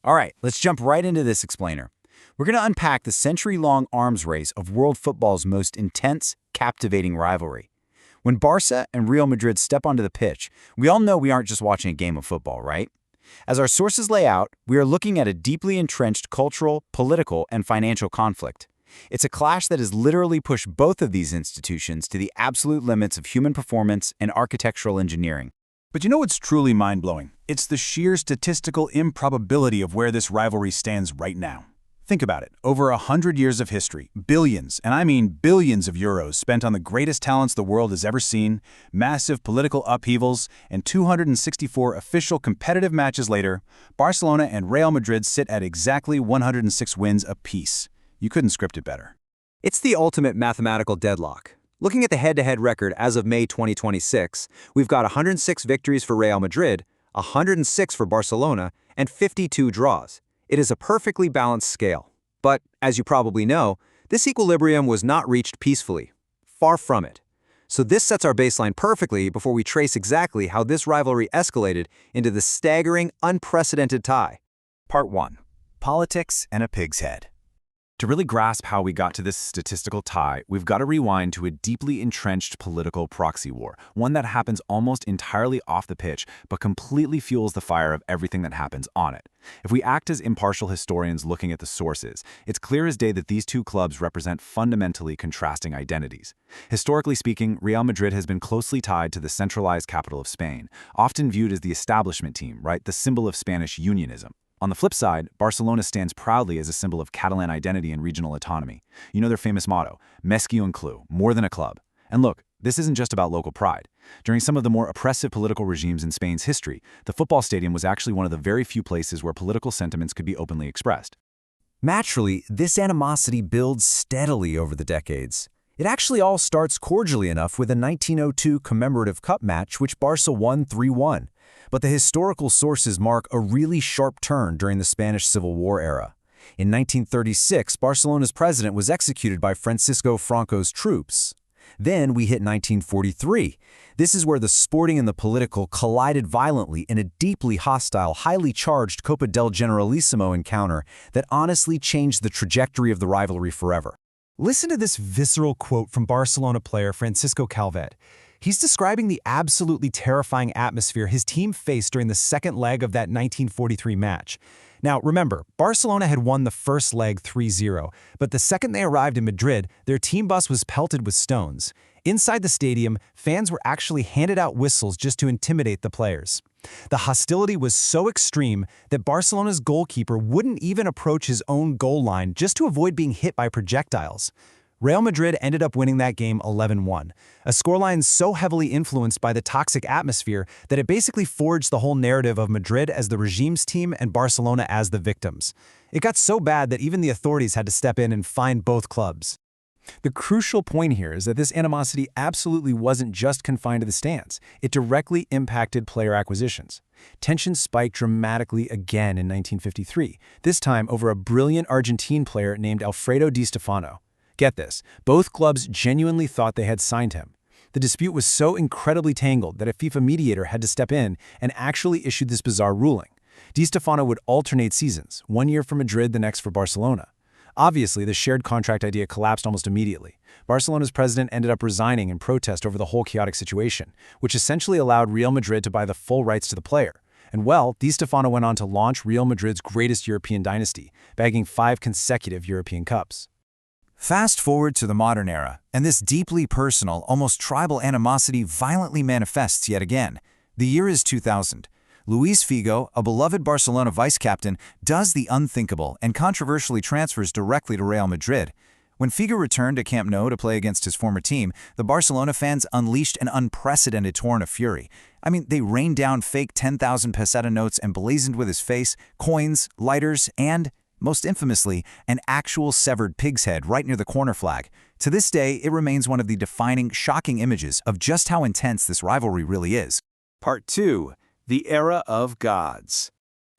All right, let's jump right into this explainer. We're going to unpack the century-long arms race of world football's most intense, captivating rivalry. When Barca and Real Madrid step onto the pitch, we all know we aren't just watching a game of football, right? As our sources lay out, we are looking at a deeply entrenched cultural, political, and financial conflict. It's a clash that has literally pushed both of these institutions to the absolute limits of human performance and architectural engineering. But you know what's truly mind-blowing? It's the sheer statistical improbability of where this rivalry stands right now. Think about it. Over 100 years of history, billions, and I mean billions of euros spent on the greatest talents the world has ever seen, massive political upheavals, and 264 official competitive matches later, Barcelona and Real Madrid sit at exactly 106 wins apiece. You couldn't script it better. It's the ultimate mathematical deadlock. Looking at the head-to-head record as of May 2026, we've got 106 victories for Real Madrid, 106 for Barcelona, and 52 draws. It is a perfectly balanced scale. But, as you probably know, this equilibrium was not reached peacefully. Far from it. So this sets our baseline perfectly before we trace exactly how this rivalry escalated into the staggering, unprecedented tie. Part 1. Politics and a pig's head. To really grasp how we got to this statistical tie, we've got to rewind to a deeply entrenched political proxy war, one that happens almost entirely off the pitch, but completely fuels the fire of everything that happens on it. If we act as impartial historians looking at the sources, it's clear as day that these two clubs represent fundamentally contrasting identities. Historically speaking, Real Madrid has been closely tied to the centralized capital of Spain, often viewed as the establishment team, right, the symbol of Spanish unionism. On the flip side, Barcelona stands proudly as a symbol of Catalan identity and regional autonomy. You know their famous motto, Més que un club, more than a club. And look, this isn't just about local pride. During some of the more oppressive political regimes in Spain's history, the football stadium was actually one of the very few places where political sentiments could be openly expressed. Naturally, this animosity builds steadily over the decades. It actually all starts cordially enough with a 1902 commemorative cup match which Barca won 3-1. But the historical sources mark a really sharp turn during the Spanish Civil War era. In 1936, Barcelona's president was executed by Francisco Franco's troops. Then we hit 1943. This is where the sporting and the political collided violently in a deeply hostile, highly charged Copa del Generalissimo encounter that honestly changed the trajectory of the rivalry forever. Listen to this visceral quote from Barcelona player Francisco Calvet. He's describing the absolutely terrifying atmosphere his team faced during the second leg of that 1943 match. Now, remember, Barcelona had won the first leg 3-0, but the second they arrived in Madrid, their team bus was pelted with stones. Inside the stadium, fans were actually handed out whistles just to intimidate the players. The hostility was so extreme that Barcelona's goalkeeper wouldn't even approach his own goal line just to avoid being hit by projectiles. Real Madrid ended up winning that game 11-1, a scoreline so heavily influenced by the toxic atmosphere that it basically forged the whole narrative of Madrid as the regime's team and Barcelona as the victims. It got so bad that even the authorities had to step in and fine both clubs. The crucial point here is that this animosity absolutely wasn't just confined to the stands. It directly impacted player acquisitions. Tensions spiked dramatically again in 1953, this time over a brilliant Argentine player named Alfredo Di Stefano. Get this, both clubs genuinely thought they had signed him. The dispute was so incredibly tangled that a FIFA mediator had to step in and actually issued this bizarre ruling. Di Stefano would alternate seasons, one year for Madrid, the next for Barcelona. Obviously, the shared contract idea collapsed almost immediately. Barcelona's president ended up resigning in protest over the whole chaotic situation, which essentially allowed Real Madrid to buy the full rights to the player. And well, Di Stefano went on to launch Real Madrid's greatest European dynasty, bagging 5 consecutive European Cups. Fast forward to the modern era, and this deeply personal, almost tribal animosity violently manifests yet again. The year is 2000. Luis Figo, a beloved Barcelona vice-captain, does the unthinkable and controversially transfers directly to Real Madrid. When Figo returned to Camp Nou to play against his former team, the Barcelona fans unleashed an unprecedented torrent of fury. I mean, they rained down fake 10,000 peseta notes emblazoned with his face, coins, lighters, and, most infamously, an actual severed pig's head right near the corner flag. To this day, it remains one of the defining, shocking images of just how intense this rivalry really is. Part 2. The Era of Gods.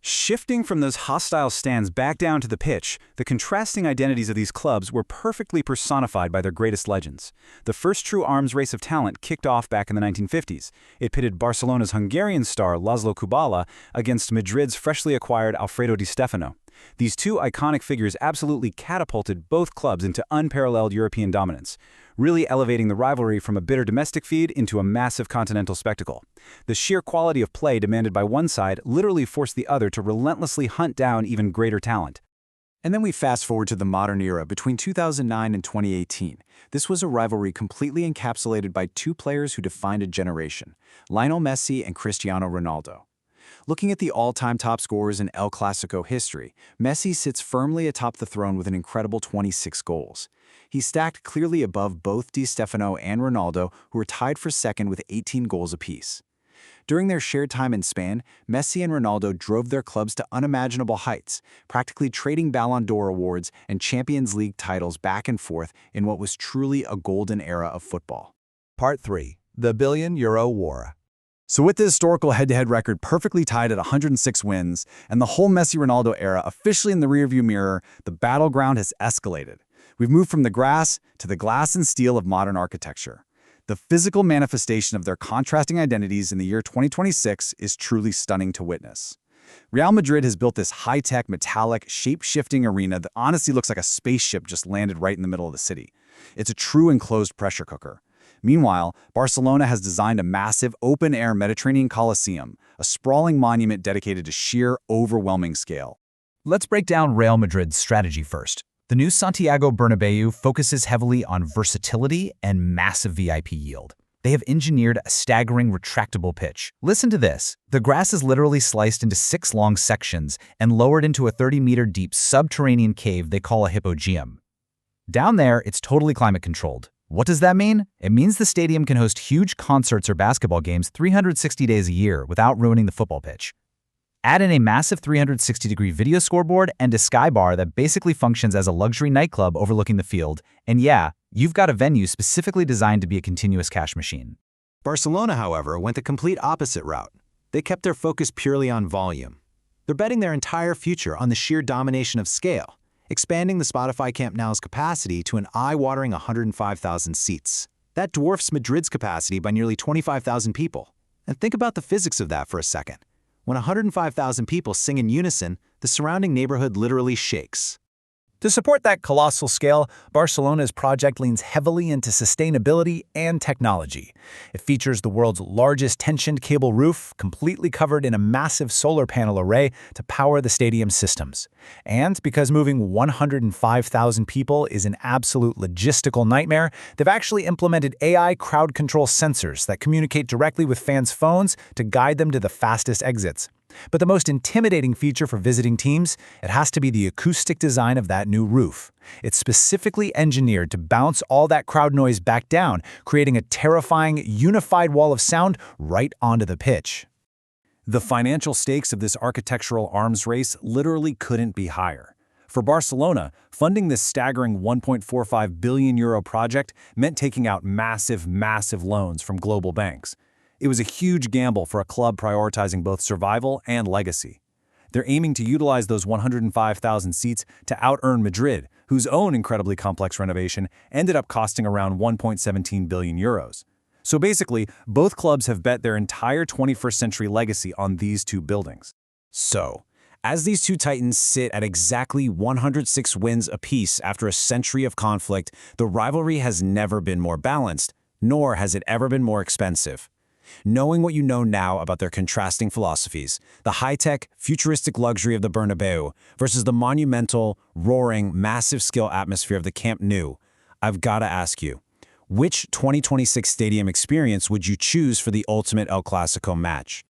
Shifting from those hostile stands back down to the pitch, the contrasting identities of these clubs were perfectly personified by their greatest legends. The first true arms race of talent kicked off back in the 1950s. It pitted Barcelona's Hungarian star Laszlo Kubala against Madrid's freshly acquired Alfredo Di Stefano. These two iconic figures absolutely catapulted both clubs into unparalleled European dominance, really elevating the rivalry from a bitter domestic feud into a massive continental spectacle. The sheer quality of play demanded by one side literally forced the other to relentlessly hunt down even greater talent. And then we fast forward to the modern era between 2009 and 2018. This was a rivalry completely encapsulated by two players who defined a generation, Lionel Messi and Cristiano Ronaldo. Looking at the all-time top scorers in El Clásico history, Messi sits firmly atop the throne with an incredible 26 goals. He's stacked clearly above both Di Stefano and Ronaldo, who are tied for second with 18 goals apiece. During their shared time in Spain, Messi and Ronaldo drove their clubs to unimaginable heights, practically trading Ballon d'Or awards and Champions League titles back and forth in what was truly a golden era of football. Part 3. The Billion-Euro War. So with the historical head-to-head record perfectly tied at 106 wins, and the whole Messi-Ronaldo era officially in the rearview mirror, the battleground has escalated. We've moved from the grass to the glass and steel of modern architecture. The physical manifestation of their contrasting identities in the year 2026 is truly stunning to witness. Real Madrid has built this high-tech, metallic, shape-shifting arena that honestly looks like a spaceship just landed right in the middle of the city. It's a true enclosed pressure cooker. Meanwhile, Barcelona has designed a massive, open-air Mediterranean Colosseum, a sprawling monument dedicated to sheer, overwhelming scale. Let's break down Real Madrid's strategy first. The new Santiago Bernabeu focuses heavily on versatility and massive VIP yield. They have engineered a staggering retractable pitch. Listen to this. The grass is literally sliced into 6 long sections and lowered into a 30-meter deep subterranean cave they call a hypogeum. Down there, it's totally climate-controlled. What does that mean? It means the stadium can host huge concerts or basketball games 360 days a year without ruining the football pitch. Add in a massive 360-degree video scoreboard and a sky bar that basically functions as a luxury nightclub overlooking the field, and yeah, you've got a venue specifically designed to be a continuous cash machine. Barcelona, however, went the complete opposite route. They kept their focus purely on volume. They're betting their entire future on the sheer domination of scale, expanding the Spotify Camp Nou's capacity to an eye-watering 105,000 seats. That dwarfs Madrid's capacity by nearly 25,000 people. And think about the physics of that for a second. When 105,000 people sing in unison, the surrounding neighborhood literally shakes. To support that colossal scale, Barcelona's project leans heavily into sustainability and technology. It features the world's largest tensioned cable roof, completely covered in a massive solar panel array to power the stadium's systems. And because moving 105,000 people is an absolute logistical nightmare, they've actually implemented AI crowd control sensors that communicate directly with fans' phones to guide them to the fastest exits. But the most intimidating feature for visiting teams, it has to be the acoustic design of that new roof. It's specifically engineered to bounce all that crowd noise back down, creating a terrifying, unified wall of sound right onto the pitch. The financial stakes of this architectural arms race literally couldn't be higher. For Barcelona, funding this staggering €1.45 billion project meant taking out massive loans from global banks. It was a huge gamble for a club prioritizing both survival and legacy. They're aiming to utilize those 105,000 seats to out-earn Madrid, whose own incredibly complex renovation ended up costing around €1.17 billion. So basically, both clubs have bet their entire 21st century legacy on these two buildings. So, as these two titans sit at exactly 106 wins apiece after a century of conflict, the rivalry has never been more balanced, nor has it ever been more expensive. Knowing what you know now about their contrasting philosophies, the high-tech, futuristic luxury of the Bernabeu versus the monumental, roaring, massive skill atmosphere of the Camp Nou, I've got to ask you, which 2026 stadium experience would you choose for the ultimate El Clásico match?